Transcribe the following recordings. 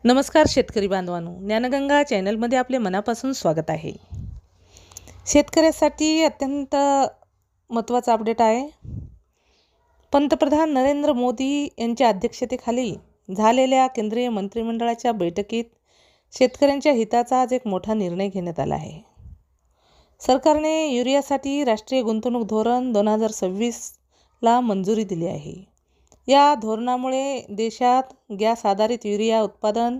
नमस्कार शेतकरी बांधवांनो, ज्ञानगंगा चॅनलमध्ये आपले मनापासून स्वागत आहे. शेतकऱ्यासाठी अत्यंत महत्त्वाचा अपडेट आहे. पंतप्रधान नरेंद्र मोदी यांच्या अध्यक्षतेखाली झालेल्या केंद्रीय मंत्रिमंडळाच्या बैठकीत शेतकऱ्यांच्या हिताचा आज एक मोठा निर्णय घेण्यात आला आहे. सरकारने युरियासाठी राष्ट्रीय गुंतवणूक धोरण 2026ला मंजुरी दिली आहे. या धोरणामुळे देशात गॅस आधारित युरिया उत्पादन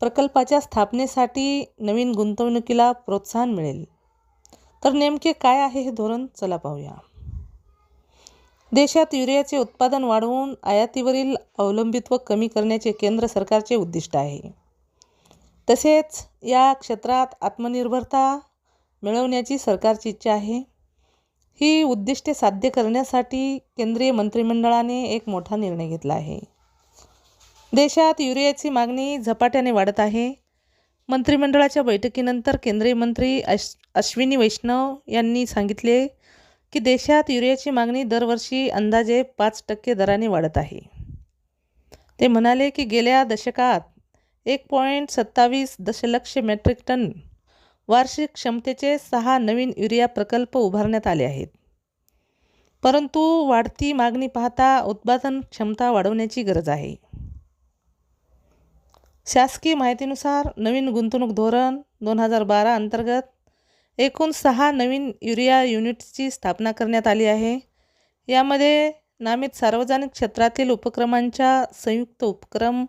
प्रकल्पाच्या स्थापनेसाठी नवीन गुंतवणुकीला प्रोत्साहन मिळेल. तर नेमके काय आहे हे धोरण, चला पाहूया. देशात युरियाचे उत्पादन वाढवून आयातीवरील अवलंबित्व कमी करण्याचे केंद्र सरकारचे उद्दिष्ट आहे. तसेच या क्षेत्रात आत्मनिर्भरता मिळवण्याची सरकारची इच्छा आहे. ही उद्दिष्टे साध्य करण्यासाठी केंद्रीय मंत्रिमंडळाने एक मोठा निर्णय घेतला आहे. देशात युरियाची मागणी झपाट्याने वाढत आहे. मंत्रिमंडळाच्या बैठकीनंतर केंद्रीय मंत्री अश्विनी वैष्णव यांनी सांगितले की देशात युरियाची मागणी दरवर्षी अंदाजे 5% दराने वाढत आहे. ते म्हणाले की गेल्या दशकात 1.27 दशलक्ष मेट्रिक टन वार्षिक क्षमतेचे 6 नवीन युरिया प्रकल्प उभारण्यात आले आहेत. परंतु वाढती मागणी पाहता उत्पादन क्षमता वाढवण्याची गरज आहे. शासकीय माहितीनुसार नवीन गुंतवणूक धोरण 2012 अंतर्गत एकूण 6 नवीन युरिया युनिट्सची स्थापना करण्यात आली आहे. यामध्ये नामित सार्वजनिक क्षेत्रातील उपक्रमांच्या संयुक्त उपक्रम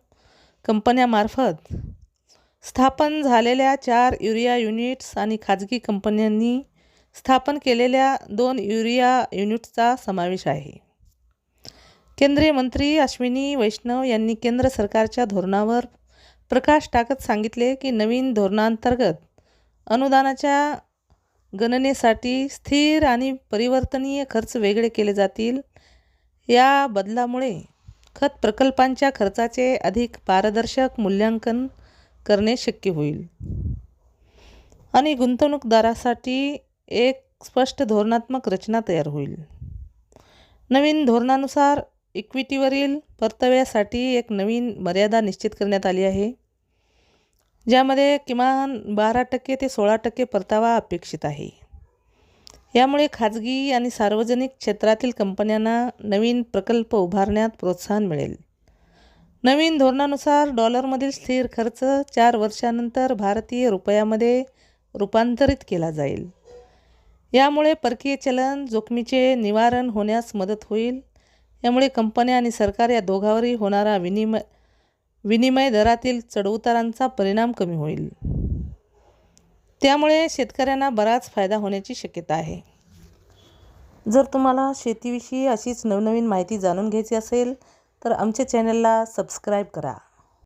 कंपन्यांमार्फत स्थापन झालेल्या 4 युरिया युनिट्स आणि खाजगी कंपन्यांनी स्थापन केलेल्या 2 युरिया युनिट्सचा समावेश आहे. केंद्रीय मंत्री अश्विनी वैष्णव यांनी केंद्र सरकारच्या धोरणावर प्रकाश टाकत सांगितले की नवीन धोरणांतर्गत अनुदानाच्या गणनेसाठी स्थिर आणि परिवर्तनीय खर्च वेगळे केले जातील. या बदलामुळे खत प्रकल्पांच्या खर्चाचे अधिक पारदर्शक मूल्यांकन करणे शक्य होईल आणि गुंतवणूकदारासाठी एक स्पष्ट धोरणात्मक रचना तयार होईल. नवीन धोरणानुसार इक्विटीवरील परताव्यासाठी एक नवीन मर्यादा निश्चित करण्यात आली आहे, ज्यामध्ये किमान 12% ते 16% परतावा अपेक्षित आहे. यामुळे खाजगी आणि सार्वजनिक क्षेत्रातील कंपन्यांना नवीन प्रकल्प उभारण्यात प्रोत्साहन मिळेल. नवीन धोरणानुसार डॉलरमधील स्थिर खर्च 4 वर्षांनंतर भारतीय रुपयामध्ये रूपांतरित केला जाईल. यामुळे परकीय चलन जोखमीचे निवारण होण्यास मदत होईल. यामुळे कंपन्या आणि सरकार या दोघांवरही होणारा विनिमय दरातील चढउतारांचा परिणाम कमी होईल. त्यामुळे शेतकऱ्यांना बराच फायदा होण्याची शक्यता आहे. जर तुम्हाला शेतीविषयी अशीच नवनवीन माहिती जाणून घ्यायची असेल तर आमच्या चॅनलला सबस्क्राईब करा.